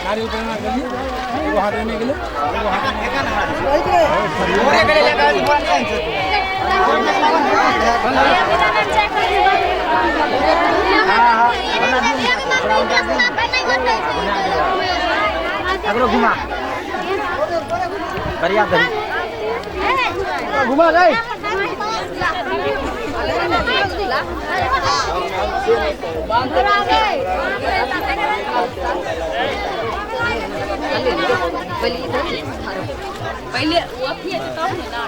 नारियल पानी गली एगो हाथ में गेले एगो हाथ में ओरे करे लगा अगरो घुमा बढ़िया धरी घुमा जाए पहले वो थी तो ना